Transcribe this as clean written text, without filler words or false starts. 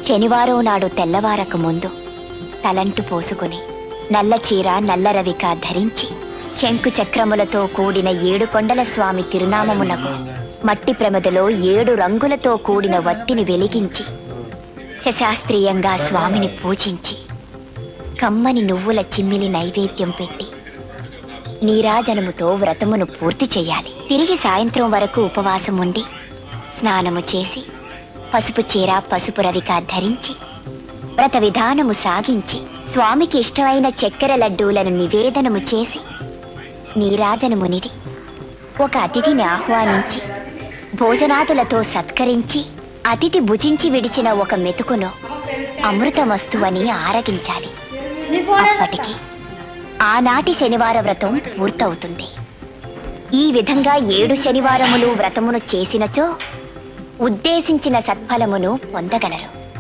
శనివారం నాడు తెల్లవారక ముందు తలంటు పోసుకుని నల్ల చీర నల్ల రవిక ధరించి శంకు చక్రములతో కూడిన 7 కొండల స్వామి తిరునామమునకు మట్టి ప్రమదలో 7 రంగులతో కూడిన వత్తిని వెలిగించి శశాస్త్రీయంగా స్వామిని పూజించి కమ్మని నువ్వుల చిమ్మిలి నైవేద్యం పెట్టి నీరాజనముతో వ్రతమును పూర్తి చేయాలి. తిరిగి సాయంత్రం వరకు ఉపవాసం ఉండి స్నానము చేసి పసుపు చీర పసుపు రవిక ధరించి వ్రత విధానము సాగించి స్వామికి ఇష్టమైన చక్కెర లడ్డూలను నివేదనము చేసి నీరాజనమునిది ఒక అతిథిని ఆహ్వానించి భోజనాదులతో సత్కరించి అతిథి భుజించి విడిచిన ఒక మెతుకును అమృతమస్తువని ఆరగించాలి. అప్పటికి ఆనాటి శనివార వ్రతం పూర్తవుతుంది. ఈ విధంగా 7 శనివారములు వ్రతమును చేసినచో ఉద్దేశించిన సత్ఫలమును పొందగలరు.